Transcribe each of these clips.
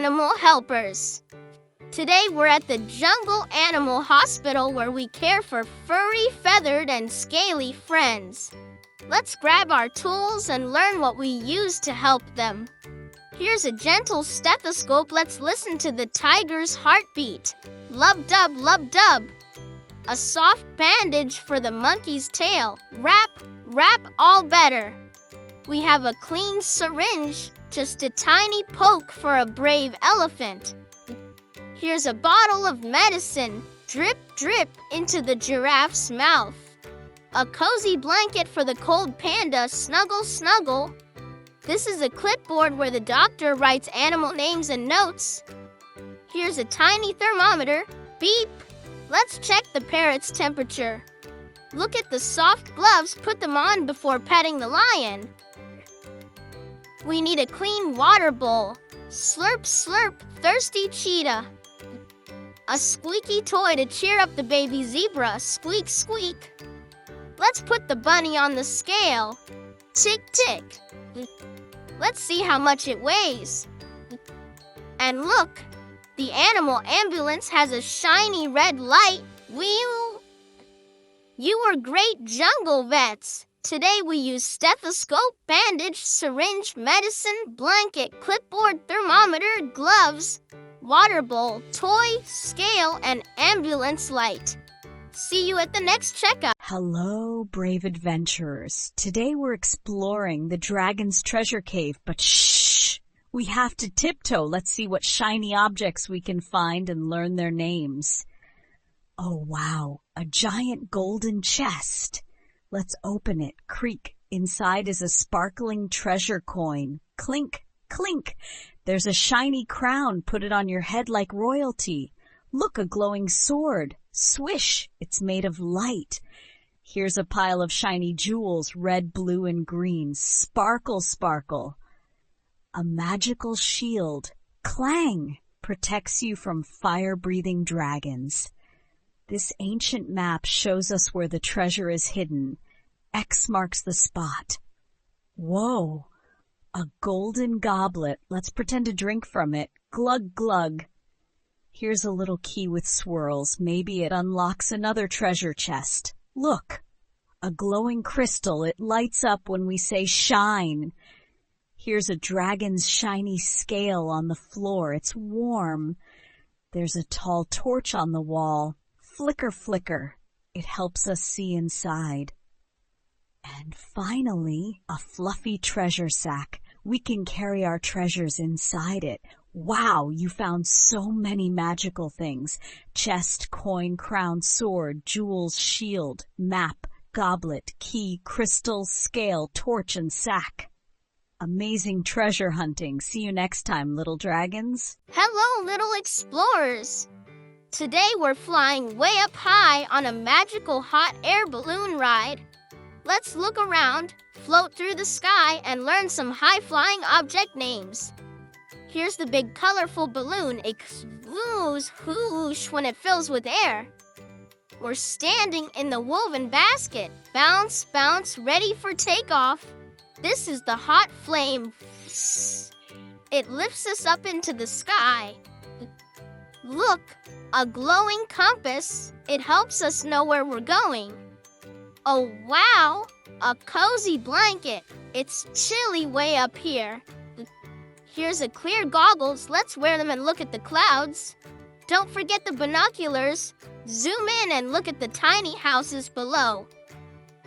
animal helpers. Today we're at the Jungle Animal Hospital where we care for furry, feathered, and scaly friends. Let's grab our tools and learn what we use to help them. Here's a gentle stethoscope. Let's listen to the tiger's heartbeat. Lub-dub, lub-dub. A soft bandage for the monkey's tail. Wrap, wrap, all better. We have a clean syringe, just a tiny poke for a brave elephant. Here's a bottle of medicine. Drip, drip into the giraffe's mouth. A cozy blanket for the cold panda. Snuggle, snuggle. This is a clipboard where the doctor writes animal names and notes. Here's a tiny thermometer. Beep. Let's check the parrot's temperature. Look at the soft gloves. Put them on before petting the lion. We need a clean water bowl. Slurp, slurp, thirsty cheetah. A squeaky toy to cheer up the baby zebra. Squeak, squeak. Let's put the bunny on the scale. Tick, tick. Let's see how much it weighs. And look, the animal ambulance has a shiny red light. Wheel! You are great jungle vets. Today we use stethoscope, bandage, syringe, medicine, blanket, clipboard, thermometer, gloves, water bowl, toy, scale, and ambulance light. See you at the next checkup. Hello, brave adventurers. Today we're exploring the dragon's treasure cave, but shh! We have to tiptoe. Let's see what shiny objects we can find and learn their names. Oh, wow. A giant golden chest. Let's open it. Creak. Inside is a sparkling treasure coin. Clink, clink. There's a shiny crown. Put it on your head like royalty. Look, a glowing sword. Swish. It's made of light. Here's a pile of shiny jewels, red, blue, and green. Sparkle, sparkle. A magical shield. Clang. Protects you from fire-breathing dragons. This ancient map shows us where the treasure is hidden. X marks the spot. Whoa! A golden goblet. Let's pretend to drink from it. Glug, glug. Here's a little key with swirls. Maybe it unlocks another treasure chest. Look! A glowing crystal. It lights up when we say shine. Here's a dragon's shiny scale on the floor. It's warm. There's a tall torch on the wall. Flicker, flicker. It helps us see inside. And finally, a fluffy treasure sack. We can carry our treasures inside it. Wow, you found so many magical things. Chest, coin, crown, sword, jewels, shield, map, goblet, key, crystal, scale, torch, and sack. Amazing treasure hunting. See you next time, little dragons. Hello, little explorers. Today we're flying way up high on a magical hot air balloon ride. Let's look around, float through the sky, and learn some high-flying object names. Here's the big colorful balloon. It whoosh, whoosh when it fills with air. We're standing in the woven basket. Bounce, bounce, ready for takeoff. This is the hot flame. It lifts us up into the sky. Look, a glowing compass. It helps us know where we're going. Oh, wow, a cozy blanket. It's chilly way up here. Here's a clear goggles. Let's wear them and look at the clouds. Don't forget the binoculars. Zoom in and look at the tiny houses below.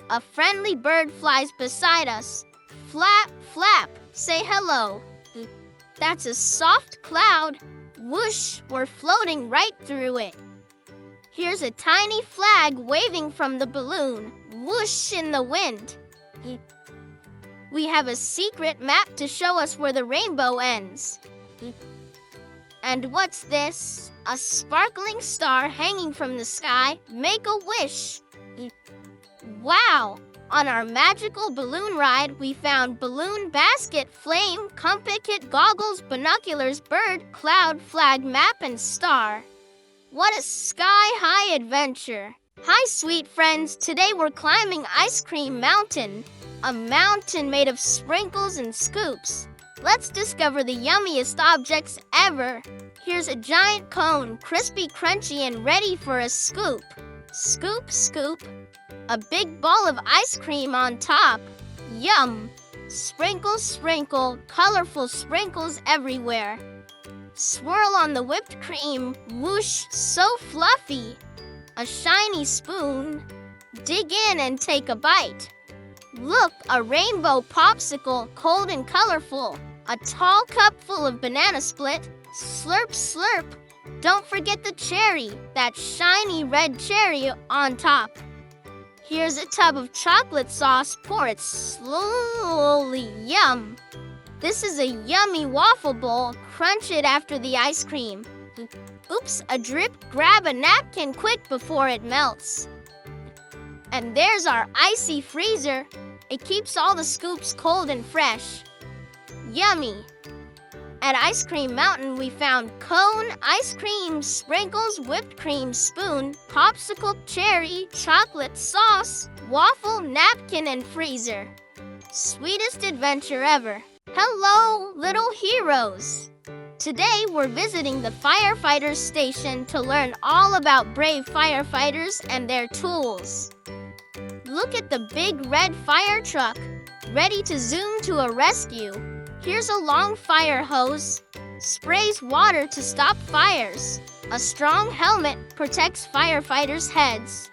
A friendly bird flies beside us. Flap, flap, say hello. That's a soft cloud. Whoosh, we're floating right through it. Here's a tiny flag waving from the balloon. Whoosh in the wind. We have a secret map to show us where the rainbow ends. And what's this? A sparkling star hanging from the sky. Make a wish. Wow! On our magical balloon ride, we found balloon basket, flame, compass, kit, goggles, binoculars, bird, cloud, flag, map, and star. What a sky-high adventure! Hi, sweet friends. Today we're climbing Ice Cream Mountain, a mountain made of sprinkles and scoops. Let's discover the yummiest objects ever. Here's a giant cone, crispy, crunchy, and ready for a scoop. Scoop, scoop. A big ball of ice cream on top. Yum! Sprinkle, sprinkle, colorful sprinkles everywhere. Swirl on the whipped cream, whoosh, so fluffy. A shiny spoon. Dig in and take a bite. Look, a rainbow popsicle, cold and colorful. A tall cup full of banana split. Slurp, slurp. Don't forget the cherry, that shiny red cherry on top. Here's a tub of chocolate sauce. Pour it slowly. Yum! This is a yummy waffle bowl. Crunch it after the ice cream. Oops, a drip. Grab a napkin quick before it melts. And there's our icy freezer. It keeps all the scoops cold and fresh. Yummy! At Ice Cream Mountain, we found cone, ice cream, sprinkles, whipped cream, spoon, popsicle, cherry, chocolate, sauce, waffle, napkin, and freezer. Sweetest adventure ever. Hello, little heroes! Today, we're visiting the firefighters station to learn all about brave firefighters and their tools. Look at the big red fire truck, ready to zoom to a rescue. Here's a long fire hose, sprays water to stop fires. A strong helmet protects firefighters' heads.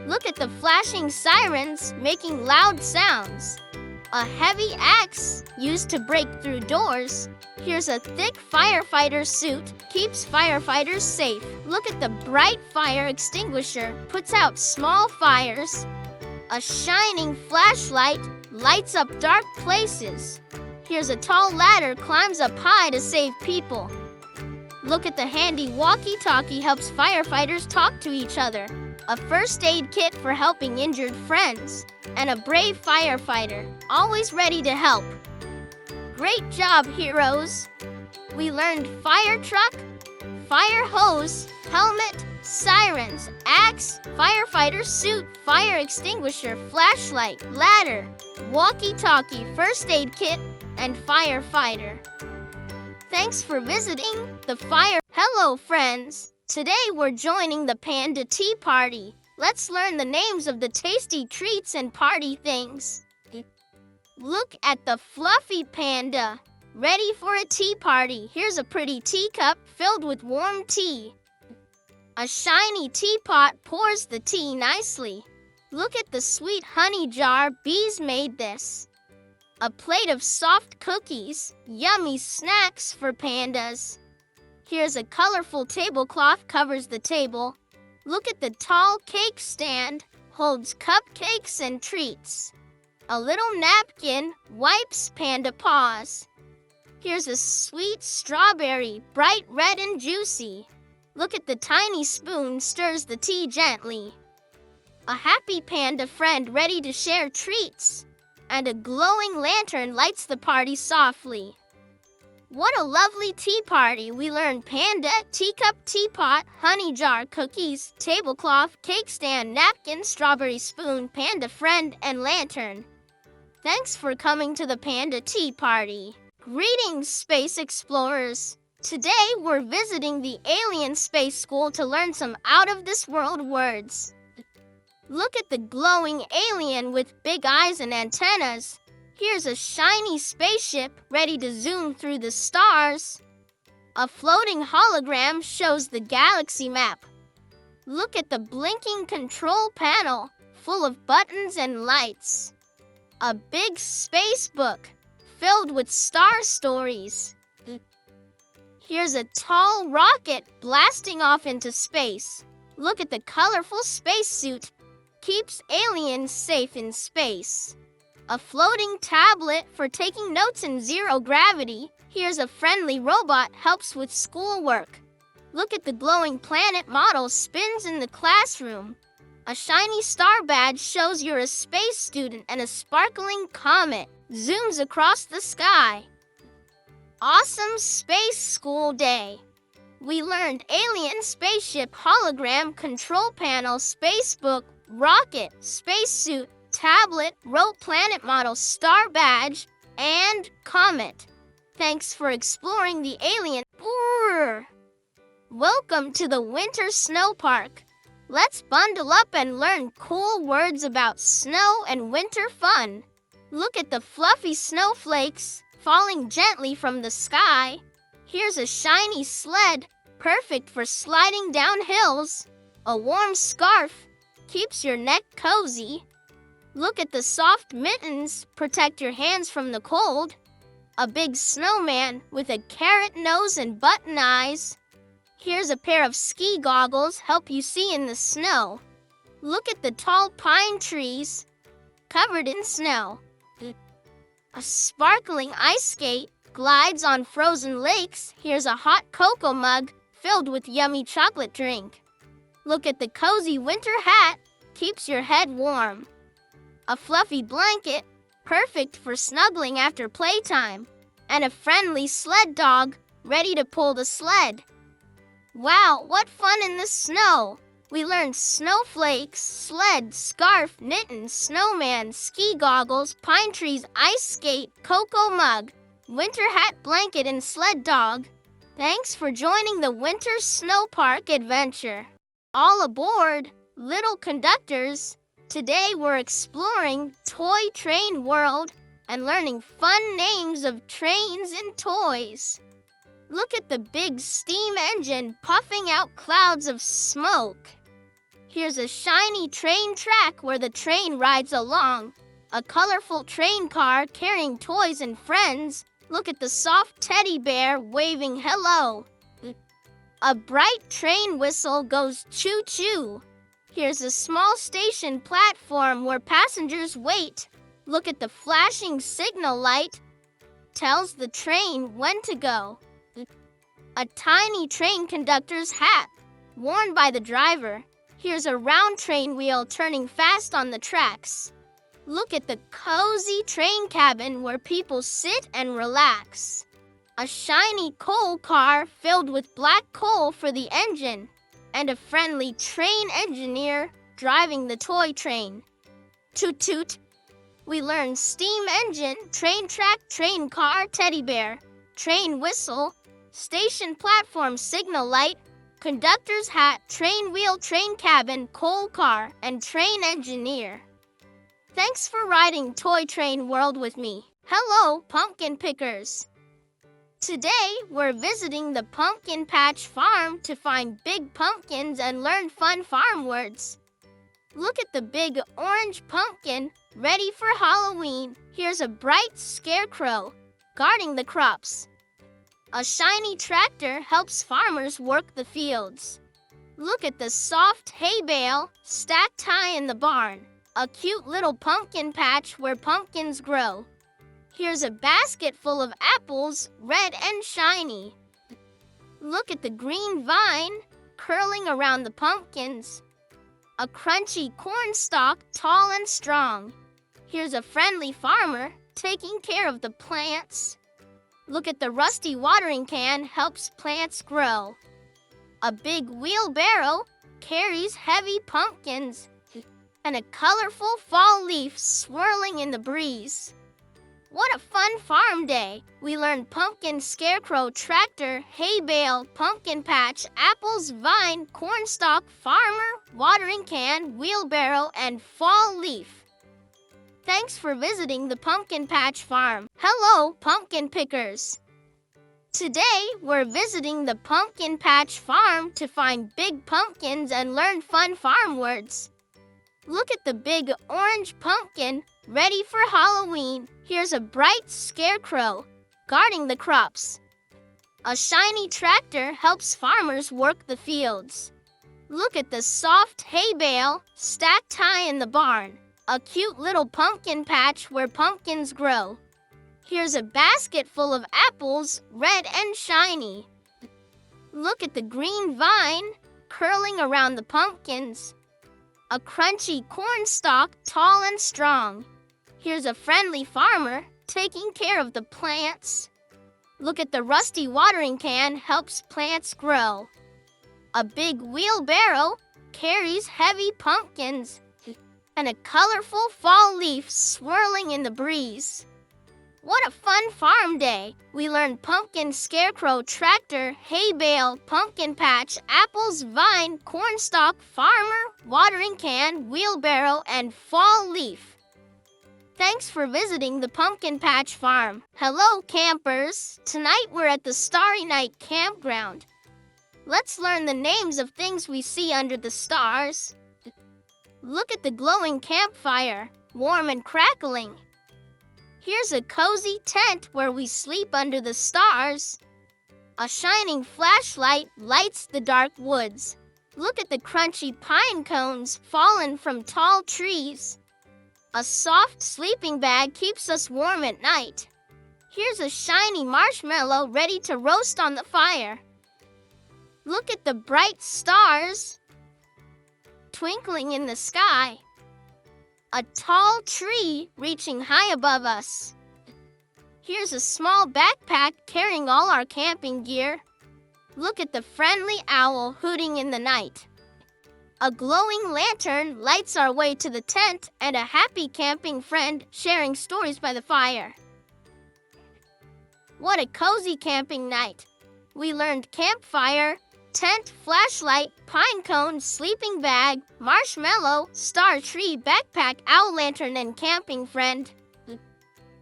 Look at the flashing sirens making loud sounds. A heavy axe used to break through doors. Here's a thick firefighter suit, keeps firefighters safe. Look at the bright fire extinguisher, puts out small fires. A shining flashlight lights up dark places. Here's a tall ladder, climbs up high to save people. Look at the handy walkie-talkie, helps firefighters talk to each other. A first aid kit for helping injured friends. And a brave firefighter, always ready to help. Great job, heroes! We learned fire truck, fire hose, helmet, sirens, axe, firefighter suit, fire extinguisher, flashlight, ladder, walkie-talkie, first aid kit, and firefighter. Thanks for visiting the fire. Hello, friends! Today we're joining the Panda Tea Party. Let's learn the names of the tasty treats and party things. Look at the fluffy panda, ready for a tea party. Here's a pretty teacup filled with warm tea. A shiny teapot pours the tea nicely. Look at the sweet honey jar, bees made this. A plate of soft cookies, yummy snacks for pandas. Here's a colorful tablecloth covers the table. Look at the tall cake stand, holds cupcakes and treats. A little napkin wipes panda paws. Here's a sweet strawberry, bright red and juicy. Look at the tiny spoon stirs the tea gently. A happy panda friend ready to share treats. And a glowing lantern lights the party softly. What a lovely tea party! We learned panda, teacup, teapot, honey jar, cookies, tablecloth, cake stand, napkin, strawberry spoon, panda friend, and lantern. Thanks for coming to the Panda Tea Party. Greetings, space explorers! Today we're visiting the Alien Space School to learn some out-of-this-world words. Look at the glowing alien with big eyes and antennas. Here's a shiny spaceship ready to zoom through the stars. A floating hologram shows the galaxy map. Look at the blinking control panel full of buttons and lights. A big space book filled with star stories. Here's a tall rocket blasting off into space. Look at the colorful spacesuit. Keeps aliens safe in space. A floating tablet for taking notes in zero gravity. Here's a friendly robot helps with schoolwork. Look at the glowing planet model spins in the classroom. A shiny star badge shows you're a space student, and a sparkling comet zooms across the sky. Awesome Space School Day! We learned alien, spaceship, hologram, control panel, spacebook, rocket, spacesuit, tablet, rope, planet model, star badge, and comet. Thanks for exploring the alien. Brrr. Welcome to the Winter Snow Park. Let's bundle up and learn cool words about snow and winter fun. Look at the fluffy snowflakes falling gently from the sky. Here's a shiny sled, perfect for sliding down hills. A warm scarf keeps your neck cozy. Look at the soft mittens, protect your hands from the cold. A big snowman with a carrot nose and button eyes. Here's a pair of ski goggles, help you see in the snow. Look at the tall pine trees covered in snow. A sparkling ice skate glides on frozen lakes. Here's a hot cocoa mug filled with yummy chocolate drink. Look at the cozy winter hat, keeps your head warm. A fluffy blanket, perfect for snuggling after playtime. And a friendly sled dog, ready to pull the sled. Wow, what fun in the snow! We learned snowflakes, sled, scarf, mitten, snowman, ski goggles, pine trees, ice skate, cocoa mug, winter hat, blanket, and sled dog. Thanks for joining the Winter Snow Park adventure. All aboard, little conductors. Today we're exploring Toy Train World and learning fun names of trains and toys. Look at the big steam engine puffing out clouds of smoke. Here's a shiny train track where the train rides along. A colorful train car carrying toys and friends. Look at the soft teddy bear waving hello. A bright train whistle goes choo-choo. Here's a small station platform where passengers wait. Look at the flashing signal light. Tells the train when to go. A tiny train conductor's hat, worn by the driver. Here's a round train wheel turning fast on the tracks. Look at the cozy train cabin where people sit and relax. A shiny coal car filled with black coal for the engine, and a friendly train engineer driving the toy train. Toot toot. We learned steam engine, train track, train car, teddy bear, train whistle, station platform signal light, conductor's hat, train wheel, train cabin, coal car, and train engineer. Thanks for riding Toy Train World with me. Hello, pumpkin pickers. Today, we're visiting the Pumpkin Patch Farm to find big pumpkins and learn fun farm words. Look at the big orange pumpkin, ready for Halloween. Here's a bright scarecrow, guarding the crops. A shiny tractor helps farmers work the fields. Look at the soft hay bale stacked high in the barn. A cute little pumpkin patch where pumpkins grow. Here's a basket full of apples, red and shiny. Look at the green vine curling around the pumpkins. A crunchy corn stalk, tall and strong. Here's a friendly farmer taking care of the plants. Look at the rusty watering can helps plants grow. A big wheelbarrow carries heavy pumpkins, and a colorful fall leaf swirling in the breeze. What a fun farm day! We learned pumpkin, scarecrow, tractor, hay bale, pumpkin patch, apples, vine, cornstalk, farmer, watering can, wheelbarrow, and fall leaf. Thanks for visiting the Pumpkin Patch Farm. Hello, pumpkin pickers. Today, we're visiting the Pumpkin Patch Farm to find big pumpkins and learn fun farm words. Look at the big orange pumpkin, ready for Halloween. Here's a bright scarecrow, guarding the crops. A shiny tractor helps farmers work the fields. Look at the soft hay bale stacked high in the barn. A cute little pumpkin patch where pumpkins grow. Here's a basket full of apples, red and shiny. Look at the green vine curling around the pumpkins. A crunchy corn stalk, tall and strong. Here's a friendly farmer taking care of the plants. Look at the rusty watering can helps plants grow. A big wheelbarrow carries heavy pumpkins, and a colorful fall leaf swirling in the breeze. What a fun farm day! We learned pumpkin, scarecrow, tractor, hay bale, pumpkin patch, apples, vine, cornstalk, farmer, watering can, wheelbarrow, and fall leaf. Thanks for visiting the Pumpkin Patch Farm. Hello, campers! Tonight we're at the Starry Night Campground. Let's learn the names of things we see under the stars. Look at the glowing campfire, warm and crackling. Here's a cozy tent where we sleep under the stars. A shining flashlight lights the dark woods. Look at the crunchy pine cones fallen from tall trees. A soft sleeping bag keeps us warm at night. Here's a shiny marshmallow ready to roast on the fire. Look at the bright stars twinkling in the sky. A tall tree reaching high above us. Here's a small backpack carrying all our camping gear. Look at the friendly owl hooting in the night. A glowing lantern lights our way to the tent, and a happy camping friend sharing stories by the fire. What a cozy camping night! We learned campfire, tent, flashlight, pine cone, sleeping bag, marshmallow, star tree, backpack, owl lantern, and camping friend.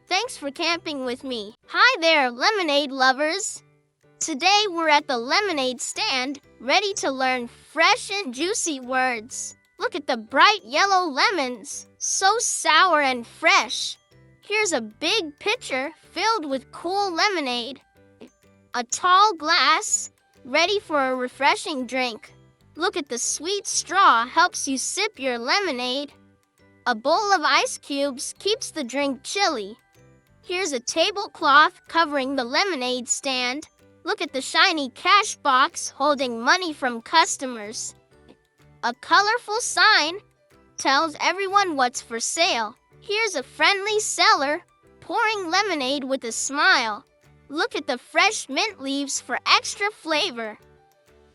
Thanks for camping with me. Hi there, lemonade lovers! Today we're at the lemonade stand, ready to learn fresh and juicy words. Look at the bright yellow lemons, so sour and fresh. Here's a big pitcher filled with cool lemonade. A tall glass, ready for a refreshing drink. Look at the sweet straw helps you sip your lemonade. A bowl of ice cubes keeps the drink chilly. Here's a tablecloth covering the lemonade stand. Look at the shiny cash box holding money from customers. A colorful sign tells everyone what's for sale. Here's a friendly seller pouring lemonade with a smile. Look at the fresh mint leaves for extra flavor.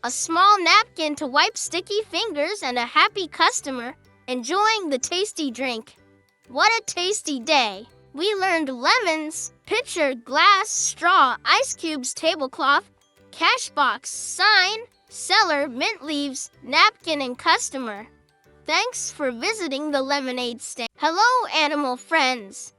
A small napkin to wipe sticky fingers and a happy customer enjoying the tasty drink. What a tasty day! We learned lemons, pitcher, glass, straw, ice cubes, tablecloth, cash box, sign, seller, mint leaves, napkin, and customer. Thanks for visiting the lemonade stand. Hello, animal friends!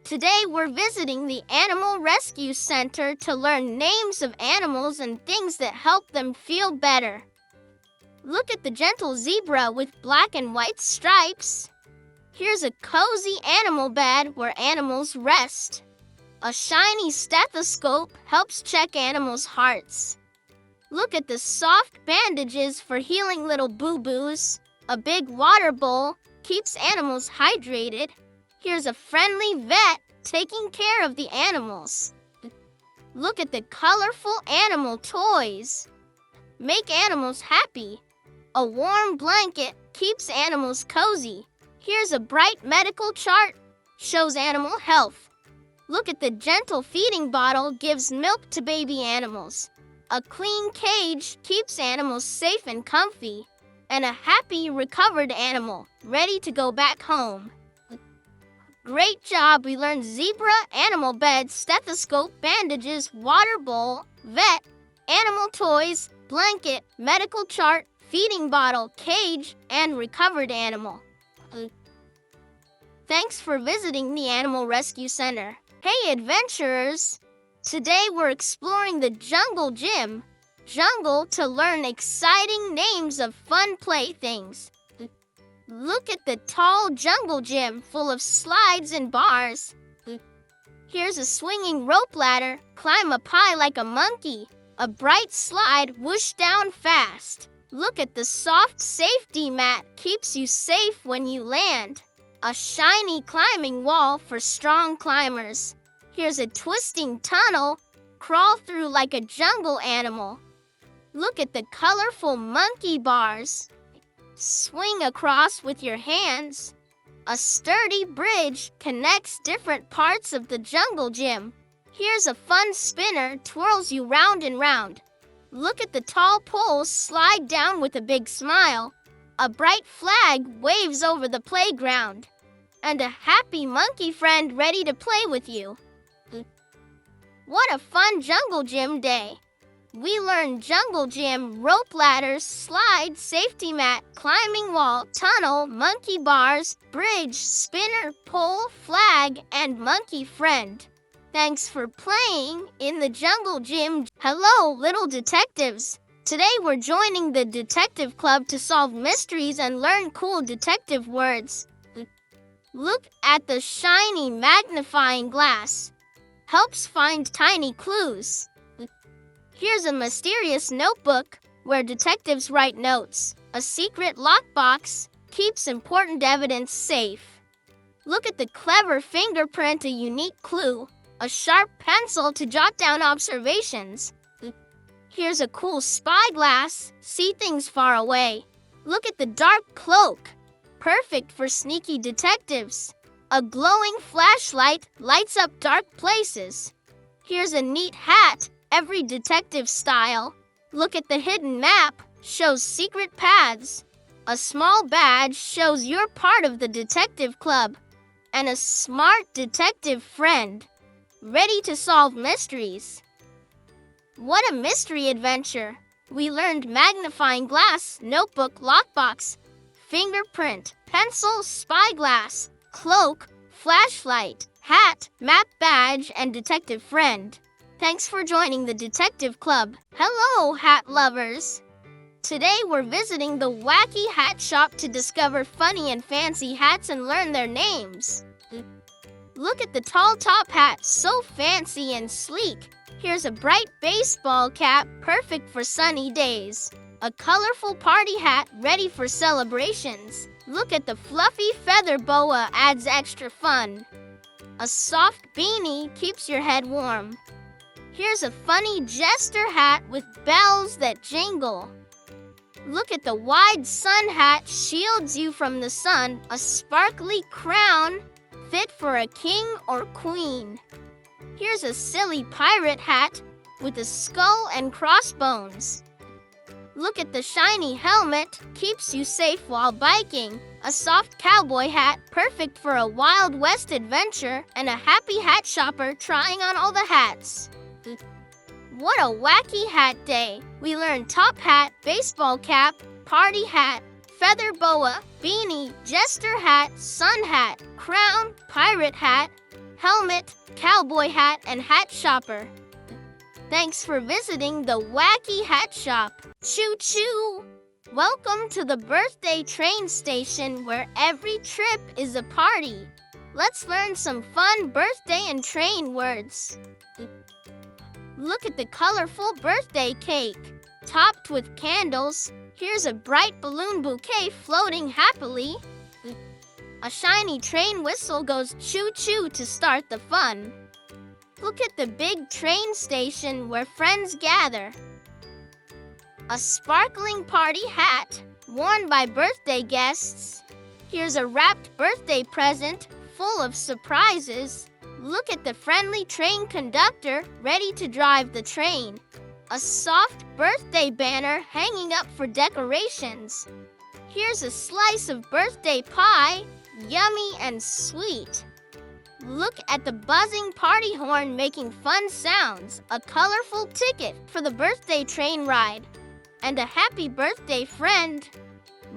Today we're visiting the Animal Rescue Center to learn names of animals and things that help them feel better. Look at the gentle zebra with black and white stripes. Here's a cozy animal bed where animals rest. A shiny stethoscope helps check animals' hearts. Look at the soft bandages for healing little boo-boos. A big water bowl keeps animals hydrated. Here's a friendly vet taking care of the animals. Look at the colorful animal toys. Make animals happy. A warm blanket keeps animals cozy. Here's a bright medical chart, shows animal health. Look at the gentle feeding bottle gives milk to baby animals. A clean cage keeps animals safe and comfy. And a happy, recovered animal, ready to go back home. Great job! We learned zebra, animal bed, stethoscope, bandages, water bowl, vet, animal toys, blanket, medical chart, feeding bottle, cage, and recovered animal. Thanks for visiting the Animal Rescue Center. Hey, adventurers! Today we're exploring the jungle gym. Jungle to learn exciting names of fun playthings. Look at the tall jungle gym full of slides and bars. Here's a swinging rope ladder. Climb up high like a monkey. A bright slide whoosh down fast. Look at the soft safety mat. Keeps you safe when you land. A shiny climbing wall for strong climbers. Here's a twisting tunnel. Crawl through like a jungle animal. Look at the colorful monkey bars. Swing across with your hands. A sturdy bridge connects different parts of the jungle gym. Here's a fun spinner, twirls you round and round. Look at the tall poles slide down with a big smile. A bright flag waves over the playground. and a happy monkey friend ready to play with you. What a fun jungle gym day! We learned jungle gym, rope ladders, slide, safety mat, climbing wall, tunnel, monkey bars, bridge, spinner, pole, flag, and monkey friend. Thanks for playing in the jungle gym. Hello, little detectives. Today we're joining the detective club to solve mysteries and learn cool detective words. Look at the shiny magnifying glass. Helps find tiny clues. Here's a mysterious notebook where detectives write notes. A secret lockbox keeps important evidence safe. Look at the clever fingerprint, a unique clue. A sharp pencil to jot down observations. Here's a cool spyglass. See things far away. Look at the dark cloak. Perfect for sneaky detectives. A glowing flashlight lights up dark places. Here's a neat hat. Every detective style. Look at the hidden map, shows secret paths. A small badge shows you're part of the detective club. And a smart detective friend, ready to solve mysteries. What a mystery adventure! We learned magnifying glass, notebook, lockbox, fingerprint, pencil, spyglass, cloak, flashlight, hat, map, badge, and detective friend. Thanks for joining the Detective Club. Hello, hat lovers! Today we're visiting the Wacky Hat Shop to discover funny and fancy hats and learn their names. Look at the tall top hat, so fancy and sleek. Here's a bright baseball cap, perfect for sunny days. A colorful party hat, ready for celebrations. Look at the fluffy feather boa, adds extra fun. A soft beanie keeps your head warm. Here's a funny jester hat with bells that jingle. Look at the wide sun hat, shields you from the sun. A sparkly crown, fit for a king or queen. Here's a silly pirate hat with a skull and crossbones. Look at the shiny helmet, keeps you safe while biking. A soft cowboy hat, perfect for a Wild West adventure. And a happy hat shopper trying on all the hats. What a wacky hat day! We learned top hat, baseball cap, party hat, feather boa, beanie, jester hat, sun hat, crown, pirate hat, helmet, cowboy hat, and hat shopper. Thanks for visiting the Wacky Hat Shop. Choo-choo! Welcome to the birthday train station where every trip is a party. Let's learn some fun birthday and train words. Look at the colorful birthday cake, topped with candles. Here's a bright balloon bouquet floating happily. A shiny train whistle goes choo-choo to start the fun. Look at the big train station where friends gather. A sparkling party hat worn by birthday guests. Here's a wrapped birthday present full of surprises. Look at the friendly train conductor ready to drive the train. A soft birthday banner hanging up for decorations. Here's a slice of birthday pie, yummy and sweet. Look at the buzzing party horn making fun sounds. A colorful ticket for the birthday train ride. And a happy birthday friend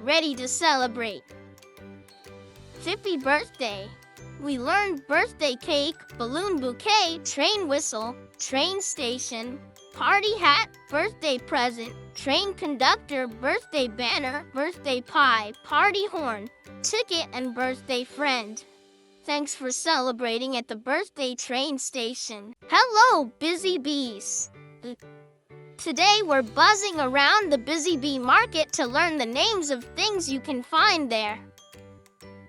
ready to celebrate. Happy birthday! We learned birthday cake, balloon bouquet, train whistle, train station, party hat, birthday present, train conductor, birthday banner, birthday pie, party horn, ticket, and birthday friend. Thanks for celebrating at the birthday train station. Hello, busy bees! Today we're buzzing around the Busy Bee Market to learn the names of things you can find there.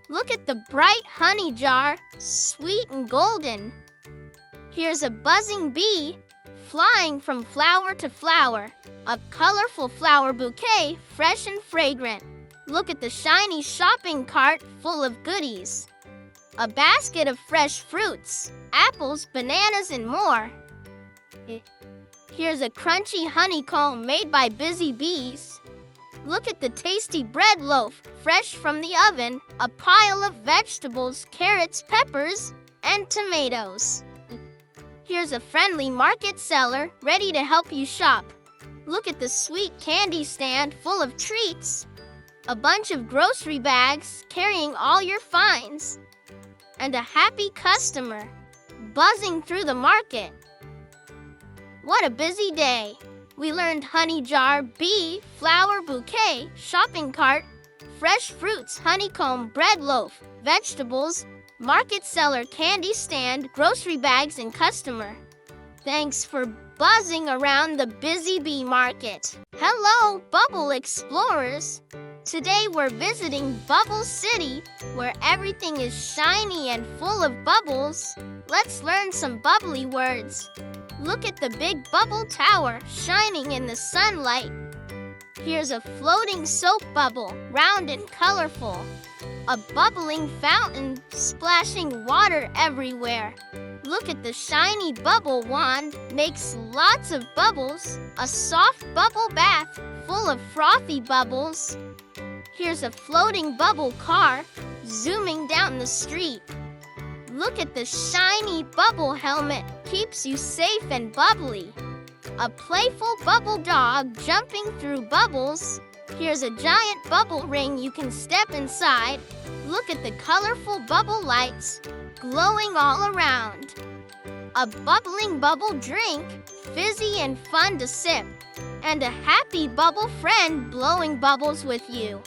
Look at the bright honey jar, sweet and golden. Here's a buzzing bee, flying from flower to flower. A colorful flower bouquet, fresh and fragrant. Look at the shiny shopping cart full of goodies. A basket of fresh fruits, apples, bananas, and more. Here's a crunchy honeycomb made by busy bees. Look at the tasty bread loaf, fresh from the oven, a pile of vegetables, carrots, peppers, and tomatoes. Here's a friendly market seller ready to help you shop. Look at the sweet candy stand full of treats, a bunch of grocery bags carrying all your finds, and a happy customer buzzing through the market. What a busy day! We learned honey jar, bee, flower bouquet, shopping cart, fresh fruits, honeycomb, bread loaf, vegetables, market seller, candy stand, grocery bags, and customer. Thanks for buzzing around the busy bee market. Hello, Bubble Explorers! Today we're visiting Bubble City, where everything is shiny and full of bubbles. Let's learn some bubbly words. Look at the big bubble tower shining in the sunlight. Here's a floating soap bubble, round and colorful. A bubbling fountain splashing water everywhere. Look at the shiny bubble wand, makes lots of bubbles. A soft bubble bath full of frothy bubbles. Here's a floating bubble car zooming down the street. Look at the shiny bubble helmet, keeps you safe and bubbly. A playful bubble dog jumping through bubbles. Here's a giant bubble ring you can step inside. Look at the colorful bubble lights glowing all around. A bubbling bubble drink, fizzy and fun to sip. And a happy bubble friend blowing bubbles with you.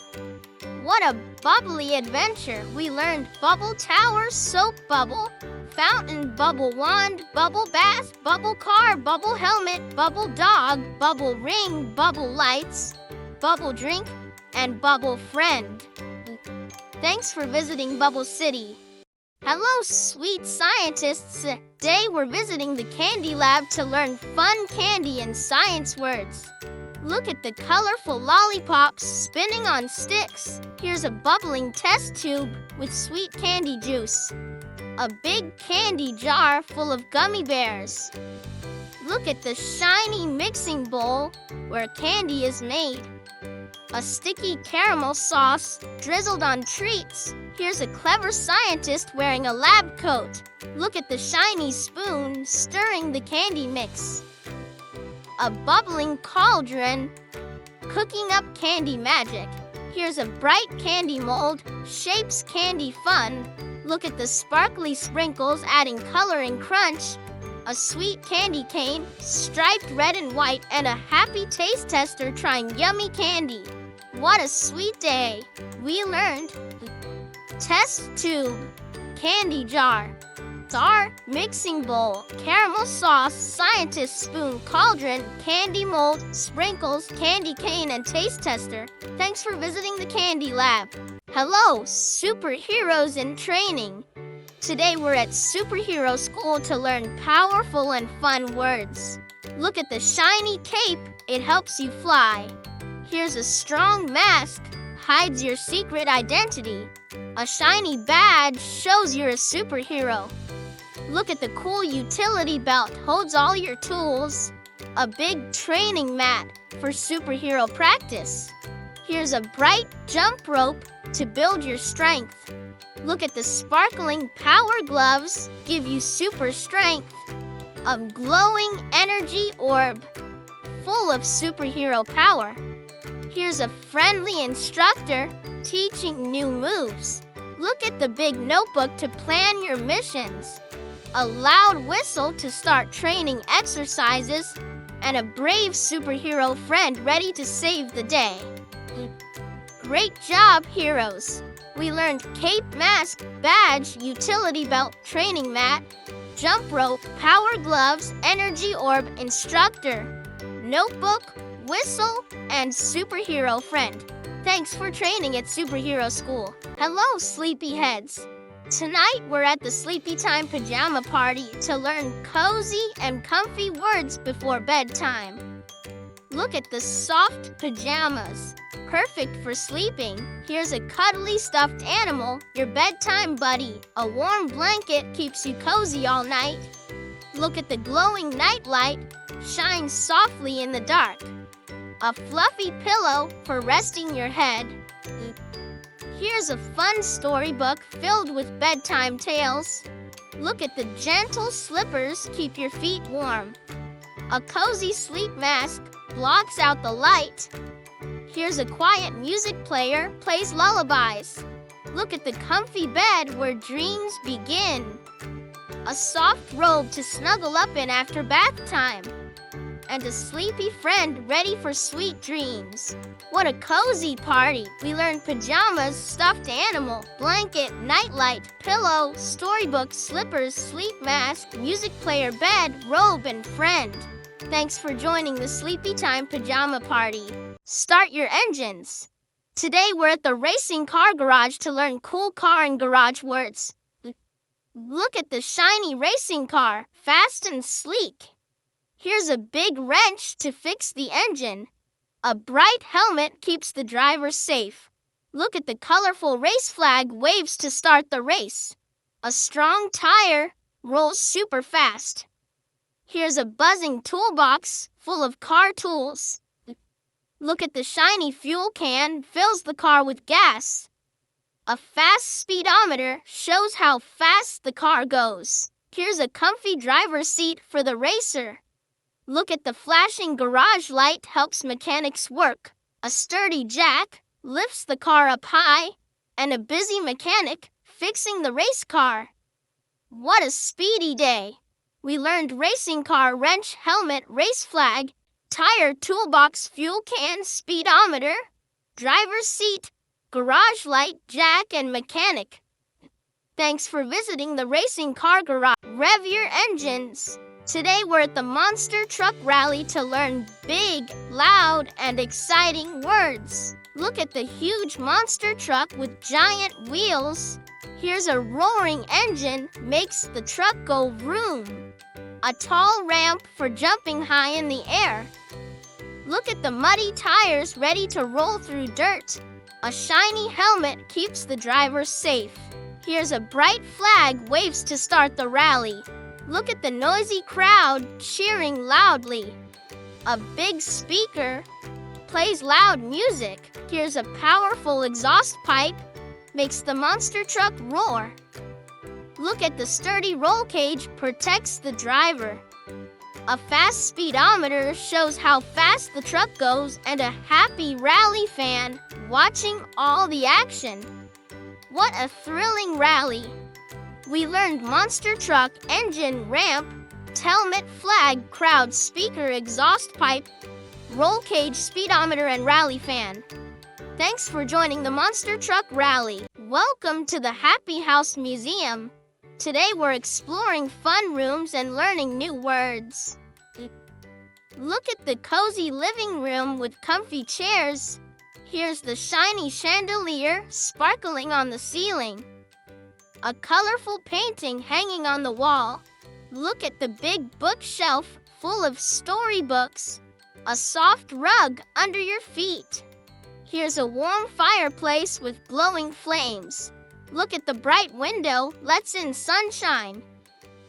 What a bubbly adventure! We learned bubble tower, soap bubble, fountain, bubble wand, bubble bath, bubble car, bubble helmet, bubble dog, bubble ring, bubble lights, bubble drink, and bubble friend. Thanks for visiting Bubble City. Hello, sweet scientists! Today we're visiting the Candy Lab to learn fun candy and science words. Look at the colorful lollipops spinning on sticks. Here's a bubbling test tube with sweet candy juice. A big candy jar full of gummy bears. Look at the shiny mixing bowl where candy is made. A sticky caramel sauce drizzled on treats. Here's a clever scientist wearing a lab coat. Look at the shiny spoon stirring the candy mix. A bubbling cauldron cooking up candy magic. Here's a bright candy mold, shapes candy fun. Look at the sparkly sprinkles adding color and crunch. A sweet candy cane, striped red and white, and a happy taste tester trying yummy candy. What a sweet day! We learned test tube, candy jar, mixing bowl, caramel sauce, scientist spoon, cauldron, candy mold, sprinkles, candy cane, and taste tester. Thanks for visiting the Candy Lab. Hello, superheroes in training. Today we're at Superhero School to learn powerful and fun words. Look at the shiny cape, it helps you fly. Here's a strong mask, hides your secret identity. A shiny badge shows you're a superhero. Look at the cool utility belt, holds all your tools. A big training mat for superhero practice. Here's a bright jump rope to build your strength. Look at the sparkling power gloves, give you super strength. A glowing energy orb, full of superhero power. Here's a friendly instructor teaching new moves. Look at the big notebook to plan your missions. A loud whistle to start training exercises, and a brave superhero friend ready to save the day. Great job, heroes! We learned cape, mask, badge, utility belt, training mat, jump rope, power gloves, energy orb, instructor, notebook, whistle, and superhero friend. Thanks for training at Superhero School. Hello, sleepyheads! Tonight we're at the Sleepy Time Pajama Party to learn cozy and comfy words before bedtime. Look at the soft pajamas, perfect for sleeping. Here's a cuddly stuffed animal, your bedtime buddy. A warm blanket keeps you cozy all night. Look at the glowing nightlight, shines softly in the dark. A fluffy pillow for resting your head. Here's a fun storybook filled with bedtime tales. Look at the gentle slippers keep your feet warm. A cozy sleep mask blocks out the light. Here's a quiet music player plays lullabies. Look at the comfy bed where dreams begin. A soft robe to snuggle up in after bath time. And a sleepy friend ready for sweet dreams. What a cozy party! We learned pajamas, stuffed animal, blanket, nightlight, pillow, storybook, slippers, sleep mask, music player, bed, robe, and friend. Thanks for joining the Sleepy Time Pajama Party. Start your engines! Today we're at the racing car garage to learn cool car and garage words. Look at the shiny racing car, fast and sleek. Here's a big wrench to fix the engine. A bright helmet keeps the driver safe. Look at the colorful race flag waves to start the race. A strong tire rolls super fast. Here's a buzzing toolbox full of car tools. Look at the shiny fuel can fills the car with gas. A fast speedometer shows how fast the car goes. Here's a comfy driver's seat for the racer. Look at the flashing garage light helps mechanics work. A sturdy jack lifts the car up high, and a busy mechanic fixing the race car. What a speedy day! We learned racing car, wrench, helmet, race flag, tire, toolbox, fuel can, speedometer, driver's seat, garage light, jack, and mechanic. Thanks for visiting the racing car garage. Rev your engines! Today we're at the Monster Truck Rally to learn big, loud, and exciting words. Look at the huge monster truck with giant wheels. Here's a roaring engine, makes the truck go vroom. A tall ramp for jumping high in the air. Look at the muddy tires ready to roll through dirt. A shiny helmet keeps the driver safe. Here's a bright flag waves to start the rally. Look at the noisy crowd cheering loudly. A big speaker plays loud music. Here's a powerful exhaust pipe, makes the monster truck roar. Look at the sturdy roll cage protects the driver. A fast speedometer shows how fast the truck goes, and a happy rally fan watching all the action. What a thrilling rally! We learned monster truck, engine, ramp, helmet, flag, crowd, speaker, exhaust pipe, roll cage, speedometer, and rally fan. Thanks for joining the Monster Truck Rally. Welcome to the Happy House Museum. Today we're exploring fun rooms and learning new words. Look at the cozy living room with comfy chairs. Here's the shiny chandelier sparkling on the ceiling. A colorful painting hanging on the wall. Look at the big bookshelf full of storybooks. A soft rug under your feet. Here's a warm fireplace with glowing flames. Look at the bright window, lets in sunshine.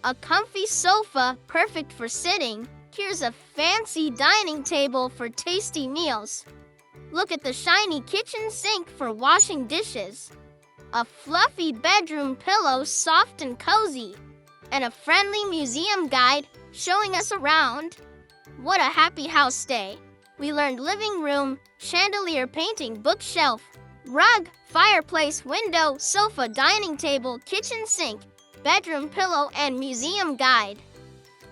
A comfy sofa, perfect for sitting. Here's a fancy dining table for tasty meals. Look at the shiny kitchen sink for washing dishes. A fluffy bedroom pillow, soft and cozy. And a friendly museum guide showing us around. What a happy house day! We learned living room, chandelier, painting, bookshelf, rug, fireplace, window, sofa, dining table, kitchen sink, bedroom pillow, and museum guide.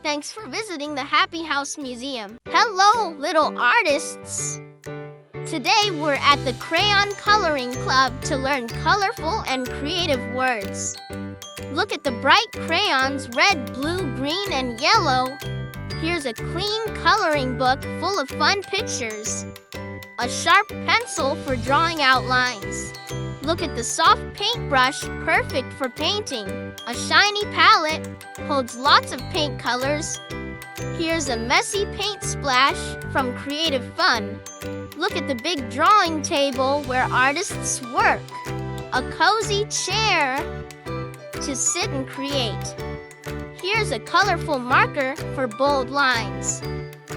Thanks for visiting the Happy House Museum. Hello, little artists! Today we're at the Crayon Coloring Club to learn colorful and creative words. Look at the bright crayons, red, blue, green, and yellow. Here's a clean coloring book full of fun pictures. A sharp pencil for drawing outlines. Look at the soft paintbrush, perfect for painting. A shiny palette holds lots of paint colors. Here's a messy paint splash from Creative Fun. Look at the big drawing table where artists work. A cozy chair to sit and create. Here's a colorful marker for bold lines.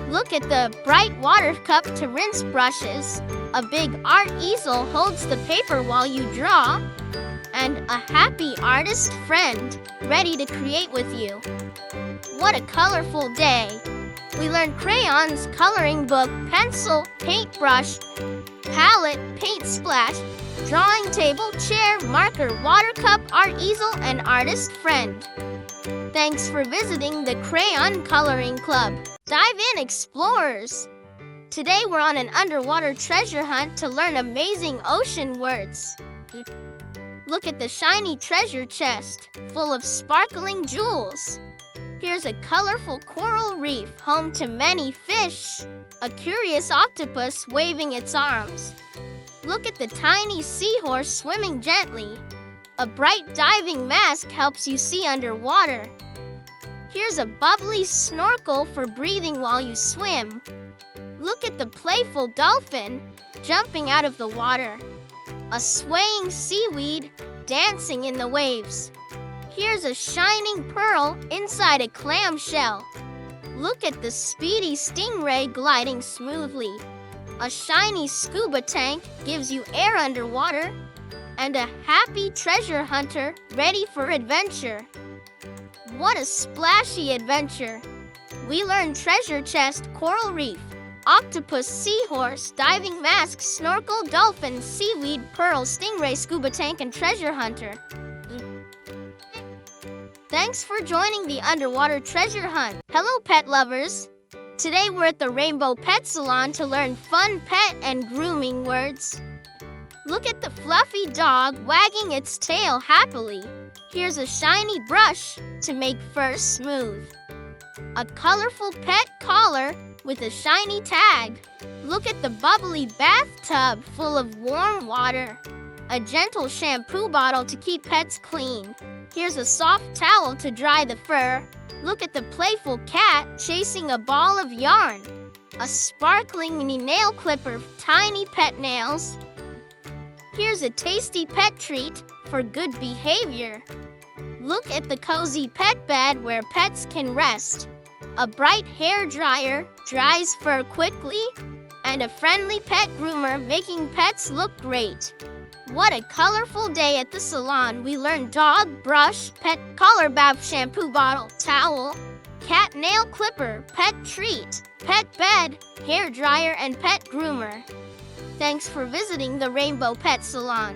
Look at the bright water cup to rinse brushes. A big art easel holds the paper while you draw. And a happy artist friend ready to create with you. What a colorful day! We learned crayons, coloring book, pencil, paintbrush, palette, paint splash, drawing table, chair, marker, water cup, art easel, and artist friend. Thanks for visiting the Crayon Coloring Club. Dive in, explorers! Today we're on an underwater treasure hunt to learn amazing ocean words. Look at the shiny treasure chest, full of sparkling jewels. Here's a colorful coral reef home to many fish. A curious octopus waving its arms. Look at the tiny seahorse swimming gently. A bright diving mask helps you see underwater. Here's a bubbly snorkel for breathing while you swim. Look at the playful dolphin jumping out of the water. A swaying seaweed dancing in the waves. Here's a shining pearl inside a clamshell. Look at the speedy stingray gliding smoothly. A shiny scuba tank gives you air underwater. And a happy treasure hunter ready for adventure. What a splashy adventure! We learned treasure chest, coral reef, octopus, seahorse, diving mask, snorkel, dolphin, seaweed, pearl, stingray, scuba tank, and treasure hunter. Thanks for joining the underwater treasure hunt. Hello, pet lovers! Today we're at the Rainbow Pet Salon to learn fun pet and grooming words. Look at the fluffy dog wagging its tail happily. Here's a shiny brush to make fur smooth. A colorful pet collar with a shiny tag. Look at the bubbly bathtub full of warm water. A gentle shampoo bottle to keep pets clean. Here's a soft towel to dry the fur. Look at the playful cat chasing a ball of yarn. A sparkling nail clipper, tiny pet nails. Here's a tasty pet treat for good behavior. Look at the cozy pet bed where pets can rest. A bright hair dryer dries fur quickly, and a friendly pet groomer making pets look great. What a colorful day at the salon. We learned dog, brush, pet collar bath, shampoo bottle, towel, cat nail clipper, pet treat, pet bed, hair dryer, and pet groomer. Thanks for visiting the Rainbow Pet Salon.